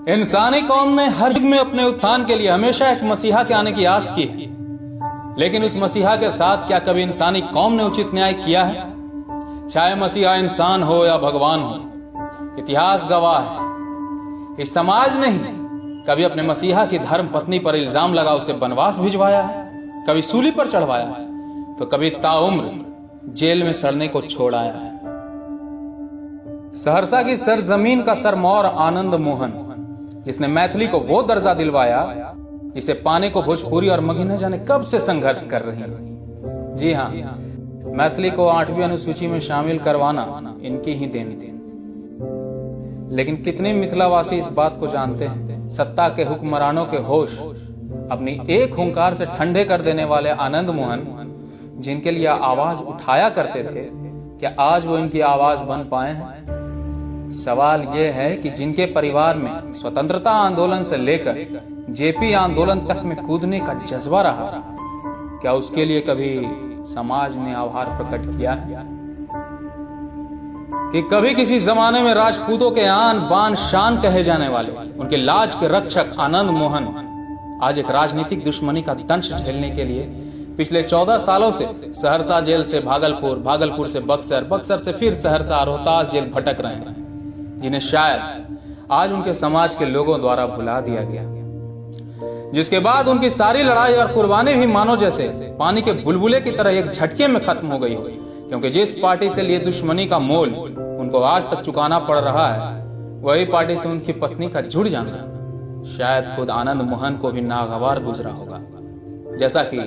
इंसानी कौम ने हर युग में अपने उत्थान के लिए हमेशा एक मसीहा के आने की आस की है, लेकिन उस मसीहा के साथ क्या कभी इंसानी कौम ने उचित न्याय किया है? चाहे मसीहा इंसान हो या भगवान हो, इतिहास गवाह है इस समाज ने ही कभी अपने मसीहा की धर्म पत्नी पर इल्जाम लगा उसे बनवास भिजवाया है, कभी सूली पर चढ़वाया है, तो कभी ताउम्र जेल में सड़ने को छोड़ाया है। सहरसा की सरजमीन का सरमौर आनंद मोहन, जिसने मैथिली को वो दर्जा दिलवाया जिसे पाने को भोजपुरी और मगही न जाने कब से संघर्ष कर रही है। जी हाँ, मैथिली को 8वीं अनुसूची में शामिल करवाना इनकी ही देन। लेकिन कितने मिथिलावासी इस बात को जानते हैं, सत्ता के हुक्मरानों के होश अपनी एक हुंकार से ठंडे कर देने वाले आनंद मोहन, जिनके लिए आवाज उठाया करते थे, क्या आज वो इनकी आवाज बन पाए हैं? सवाल यह है कि जिनके परिवार में स्वतंत्रता आंदोलन से लेकर जेपी आंदोलन तक में कूदने का जज्बा रहा, क्या उसके लिए कभी समाज ने आभार प्रकट किया है? कि कभी किसी जमाने में राजपूतों के आन बान शान कहे जाने वाले उनके लाज के रक्षक आनंद मोहन आज एक राजनीतिक दुश्मनी का दंश झेलने के लिए पिछले 14 सालों से सहरसा जेल से भागलपुर, भागलपुर से बक्सर, बक्सर से फिर सहरसा, रोहतास जेल भटक रहे हैं, जिन्हें शायद आज उनके समाज के लोगों द्वारा भुला दिया गया, जिसके बाद उनकी सारी लड़ाई और कुर्बानी भी मानो जैसे पानी के बुलबुले की तरह एक झटके में खत्म हो गई हो, क्योंकि जिस पार्टी से लिए दुश्मनी का मोल उनको आज तक चुकाना पड़ रहा है, वही पार्टी से उनकी पत्नी का जुड़ जाना शायद खुद आनंद मोहन को भी नागवार गुजरा होगा, जैसा कि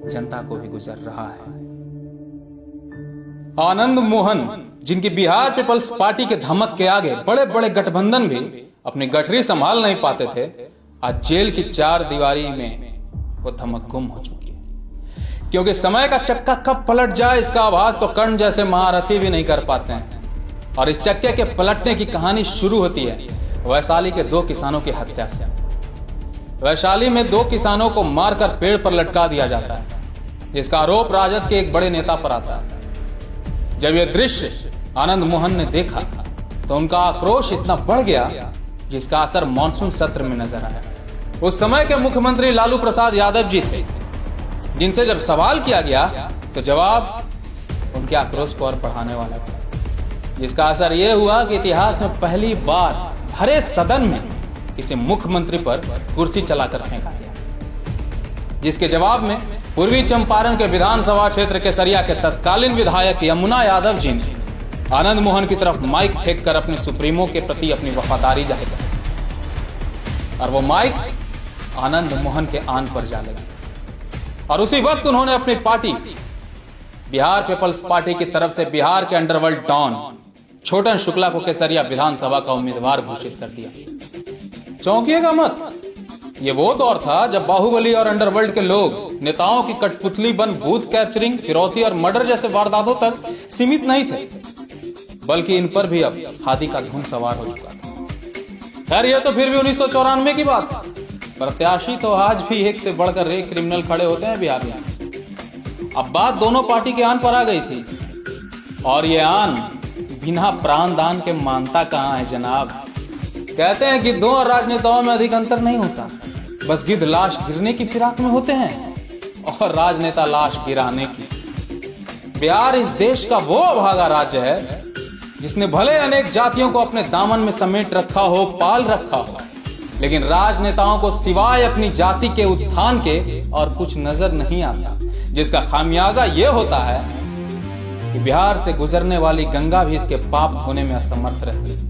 जनता को भी गुजर रहा है। आनंद मोहन, जिनकी बिहार पीपल्स पार्टी के धमक के आगे बड़े बड़े गठबंधन भी अपनी गठरी संभाल नहीं पाते थे, आज जेल की 4 दीवारी में वो धमक गुम हो चुकी है, क्योंकि समय का चक्का कब पलट जाए इसका आभास तो कर्ण जैसे महारथी भी नहीं कर पाते हैं। और इस चक्के के पलटने की कहानी शुरू होती है वैशाली के 2 किसानों की हत्या से। वैशाली में 2 किसानों को मारकर पेड़ पर लटका दिया जाता है, जिसका आरोप राजद के एक बड़े नेता पर आता है। जब यह दृश्य आनंद मोहन ने देखा तो उनका आक्रोश इतना बढ़ गया जिसका असर मॉनसून सत्र में नजर आया। उस समय के मुख्यमंत्री लालू प्रसाद यादव जी थे, जिनसे जब सवाल किया गया तो जवाब उनके आक्रोश को और बढ़ाने वाला था, जिसका असर यह हुआ कि इतिहास में पहली बार भरे सदन में किसी मुख्यमंत्री पर कुर्सी चलाकर फेंका गया, जिसके जवाब में पूर्वी चंपारण के विधानसभा क्षेत्र केसरिया के तत्कालीन विधायक यमुना यादव जी ने आनंद मोहन की तरफ माइक फेंककर अपने सुप्रीमो के प्रति अपनी वफादारी जाहिर की, और वो माइक आनंद मोहन के आन पर जा लगी। और उसी वक्त उन्होंने अपनी पार्टी बिहार पीपल्स पार्टी की तरफ से बिहार के अंडरवर्ल्ड डॉन छोटन शुक्ला को केसरिया विधानसभा का उम्मीदवार घोषित कर दिया। चौंकिएगा मत, ये वो दौर था जब बाहुबली और अंडरवर्ल्ड के लोग नेताओं की कठपुतली बन बूथ कैप्चरिंग, फिरौती और मर्डर जैसे वारदातों तक सीमित नहीं थे, बल्कि इन पर भी अब खादी का धुन सवार हो चुका था। खैर, यह तो फिर भी 1994 की बात था। प्रत्याशी तो आज भी एक से बढ़कर एक क्रिमिनल खड़े होते हैं बिहार में। अब बात दोनों पार्टी के आन पर आ गई थी, और ये आन बिना प्राण दान के मानता कहां है जनाब। कहते हैं गिद्धों और राजनेताओं में अधिक अंतर नहीं होता, बस गिद्ध लाश गिरने की फिराक में होते हैं और राजनेता लाश गिराने की। बिहार इस देश का वो अभागा राज्य है जिसने भले अनेक जातियों को अपने दामन में समेट रखा हो, पाल रखा हो, लेकिन राजनेताओं को सिवाय अपनी जाति के उत्थान के और कुछ नजर नहीं आता, जिसका खामियाजा यह होता है कि बिहार से गुजरने वाली गंगा भी इसके पाप धोने में असमर्थ रहती है।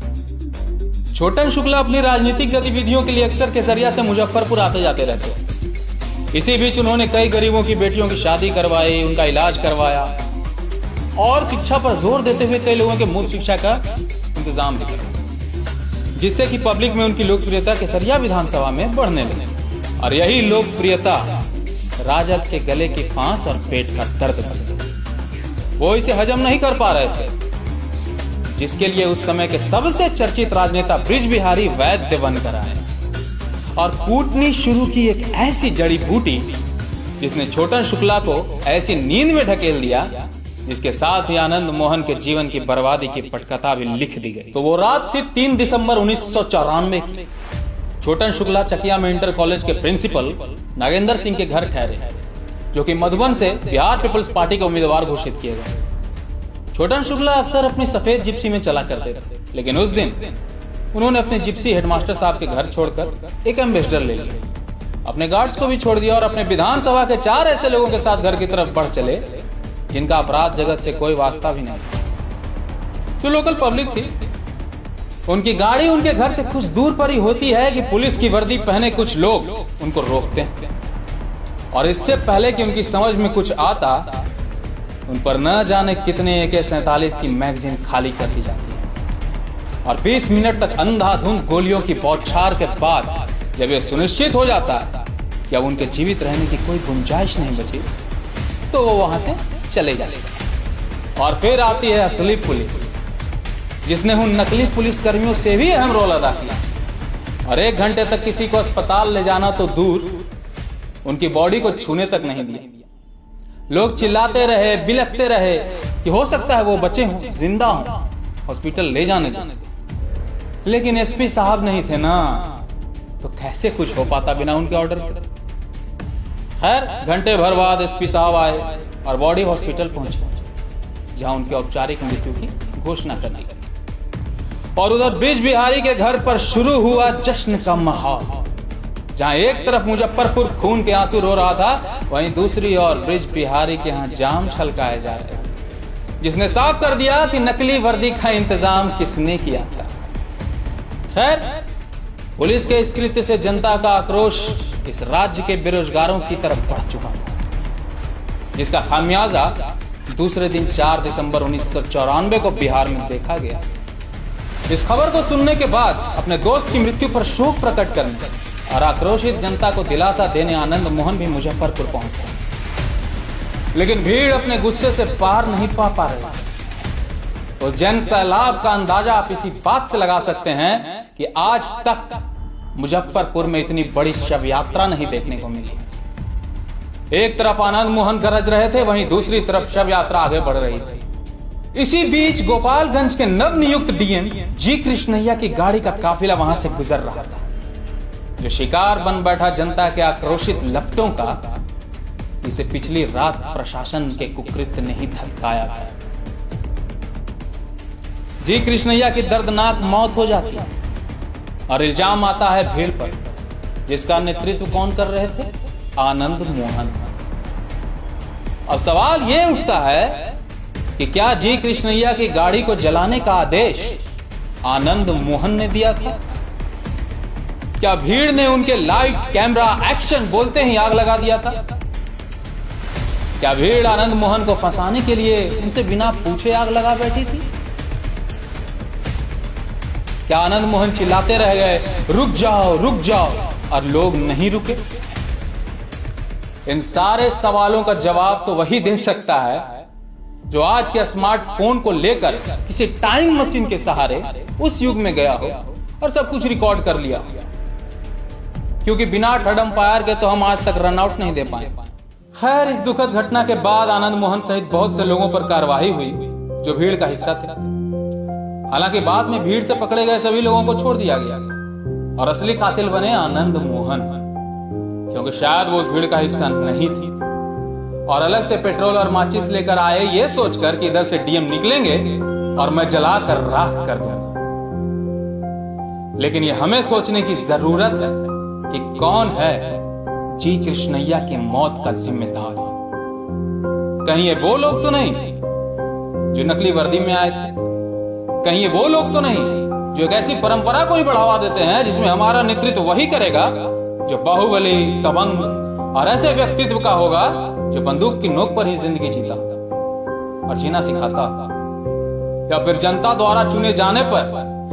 छोटन शुक्ला अपनी राजनीतिक गतिविधियों के लिए अक्सर केसरिया से मुजफ्फरपुर आते जाते रहते। इसी बीच उन्होंने कई गरीबों की बेटियों की शादी करवाई, उनका इलाज करवाया और शिक्षा पर जोर देते हुए कई लोगों के मुफ्त शिक्षा का इंतजाम भी किया, जिससे कि पब्लिक में उनकी लोकप्रियता केसरिया विधानसभा में बढ़ने लगी। और यही लोकप्रियता राजद के गले की फांस और पेट का दर्द बन गई। वो इसे हजम नहीं कर पा रहे थे, जिसके लिए उस समय के सबसे चर्चित राजनेता ब्रिज बिहारी वैद्य बनकर आए और कूटनी शुरू की एक ऐसी जड़ी बूटी जिसने छोटन शुक्ला को ऐसी नींद में ढकेल दिया जिसके साथ ही आनंद मोहन के जीवन की बर्बादी की पटकथा भी लिख दी गई। तो वो रात थी 3 दिसंबर 1994 की। छोटन शुक्ला चकिया में इंटर कॉलेज के प्रिंसिपल नागेंद्र सिंह के घर ठहरे, जो कि मधुबन से बिहार पीपल्स पार्टी के उम्मीदवार घोषित किए गए। छोटन शुक्ला अक्सर अपनी सफेद जिप्सी में चला करते थे, लेकिन उस दिन उन्होंने अपने जिप्सी हेडमास्टर साहब के घर छोड़कर एक एम्बेसडर ले लिया, अपने गार्ड्स को भी छोड़ दिया और अपने विधानसभा के 4 ऐसे लोगों के साथ घर की तरफ बढ़ चले जिनका अपराध जगत से कोई वास्ता भी नहीं। जो लोकल पब्लिक थी, उनकी गाड़ी उनके घर से कुछ दूर पर ही होती है कि पुलिस की वर्दी पहने कुछ लोग उनको रोकते हैं और इससे पहले कि उनकी समझ में कुछ आता, उन पर न जाने कितने AK-47 की मैगजीन खाली कर दी जाती है और 20 मिनट तक अंधाधुंध गोलियों की बौछार के बाद जब यह सुनिश्चित हो जाता है कि अब उनके जीवित रहने की कोई गुंजाइश नहीं बची, तो वो वहां से चले जाते। और फिर आती है असली पुलिस, जिसने उन नकली पुलिस कर्मियों से भी अहम रोल अदा किया और 1 घंटे तक किसी को अस्पताल ले जाना तो दूर, उनकी बॉडी को छूने तक नहीं दिया। लोग चिल्लाते रहे, बिलखते रहे कि हो सकता है वो बचे हों, जिंदा हों, हॉस्पिटल ले जाने दो। लेकिन एसपी साहब नहीं थे ना, तो कैसे कुछ हो पाता बिना उनके ऑर्डर के। खैर, घंटे भर बाद एसपी साहब आए और बॉडी हॉस्पिटल पहुंचे, जहां उनकी औपचारिक मृत्यु की घोषणा कर दी गई। और उधर ब्रिज बिहारी के घर पर शुरू हुआ जश्न का माहौल, जहां एक तरफ मुजफ्फरपुर खून के आंसू रो रहा था, वहीं दूसरी ओर ब्रिज बिहारी के यहां जाम छलकाए जा रहे थे, जिसने साफ कर दिया कि नकली वर्दी का इंतजाम किसने किया था। खैर, पुलिस के इस कृत्य से जनता का आक्रोश इस राज्य के बेरोजगारों की तरफ बढ़ चुका था, जिसका खामियाजा दूसरे दिन 4 दिसंबर 1994 को बिहार में देखा गया। इस खबर को सुनने के बाद अपने दोस्त की मृत्यु पर शोक प्रकट करने और आक्रोशित जनता को दिलासा देने आनंद मोहन भी मुजफ्फरपुर पहुंचते, लेकिन भीड़ अपने गुस्से से पार नहीं पा रही। उस जन सैलाब का अंदाजा आप इसी बात से लगा सकते हैं कि आज तक मुजफ्फरपुर में इतनी बड़ी शव यात्रा नहीं देखने को मिली। एक तरफ आनंद मोहन गरज रहे थे, वहीं दूसरी तरफ शव यात्रा आगे बढ़ रही थी। इसी बीच गोपालगंज के नवनियुक्त डीएम जी कृष्णैया की गाड़ी का काफिला वहां से गुजर रहा था, जो शिकार बन बैठा जनता के आक्रोशित लपटों का, जिसे पिछली रात प्रशासन के कुकृत्य ने ही धमकाया था। जी कृष्णैया की दर्दनाक मौत हो जाती है और इल्जाम आता है भीड़ पर, जिसका नेतृत्व कौन कर रहे थे? आनंद मोहन। अब सवाल यह उठता है कि क्या जी कृष्णैया की गाड़ी को जलाने का आदेश आनंद मोहन ने दिया था? क्या भीड़ ने उनके लाइट, कैमरा, एक्शन बोलते ही आग लगा दिया था? क्या भीड़ आनंद मोहन को फंसाने के लिए उनसे बिना पूछे आग लगा बैठी थी? क्या आनंद मोहन चिल्लाते रह गए, रुक जाओ, और लोग नहीं रुके? इन सारे सवालों का जवाब तो वही दे सकता है जो आज के स्मार्टफोन को लेकर किसी टाइम मशीन के सहारे उस युग में गया हो और सब कुछ रिकॉर्ड कर लिया, क्योंकि बिना थर्ड अंपायर के तो हम आज तक रन आउट नहीं दे पाए। खैर, इस दुखद घटना के बाद आनंद मोहन सहित बहुत से लोगों पर कार्रवाई हुई जो भीड़ का हिस्सा थे। हालांकि बाद में भीड़ से पकड़े गए सभी लोगों को छोड़ दिया गया और असली कातिल बने आनंद मोहन, क्योंकि शायद वो उस भीड़ का हिस्सा नहीं थी और अलग से पेट्रोल और माचिस लेकर आए ये सोचकर कि इधर से डीएम निकलेंगे और मैं जलाकर राख कर दूंगा। लेकिन ये हमें सोचने की जरूरत है कि कौन है जी कृष्णैया की मौत का जिम्मेदार। कहीं ये वो लोग तो नहीं जो नकली वर्दी में आए थे? कहीं ये वो लोग तो नहीं जो एक ऐसी परंपरा को ही बढ़ावा देते हैं जिसमें हमारा नेतृत्व वही करेगा जो बाहुबली, दबंग और ऐसे व्यक्तित्व का होगा जो बंदूक की नोक पर ही जिंदगी जीता और जीना सिखाता, या फिर जनता द्वारा चुने जाने पर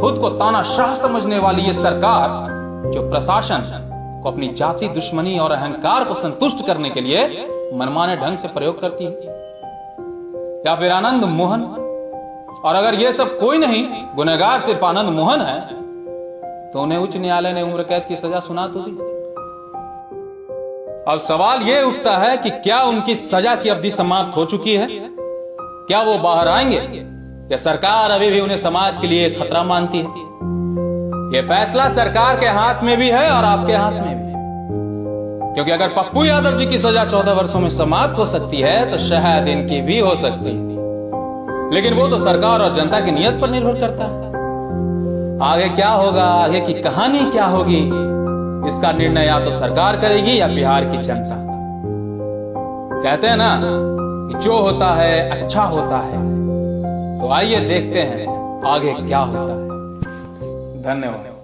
खुद को तानाशाह समझने वाली ये सरकार जो प्रशासन को अपनी जाति दुश्मनी और अहंकार को संतुष्ट करने के लिए मनमाने ढंग से प्रयोग करती है? या फिर आनंद मोहन? और अगर यह सब कोई नहीं, गुनहगार सिर्फ आनंद मोहन है, तो उन्हें उच्च न्यायालय ने उम्र कैद की सजा सुना तो दी। अब सवाल यह उठता है कि क्या उनकी सजा की अवधि समाप्त हो चुकी है क्या वो बाहर आएंगे या सरकार अभी भी उन्हें समाज के लिए खतरा मानती है? यह फैसला सरकार के हाथ में भी है और आपके हाथ में भी, क्योंकि अगर पप्पू यादव जी की सजा 14 वर्षों में समाप्त हो सकती है तो शायद इनकी भी हो सकती है, लेकिन वो तो सरकार और जनता की नीयत पर निर्भर करता है। आगे क्या होगा, आगे की कहानी क्या होगी, इसका निर्णय या तो सरकार करेगी या बिहार की जनता। कहते हैं ना कि जो होता है अच्छा होता है, तो आइए देखते हैं आगे क्या होता है। धन्यवाद।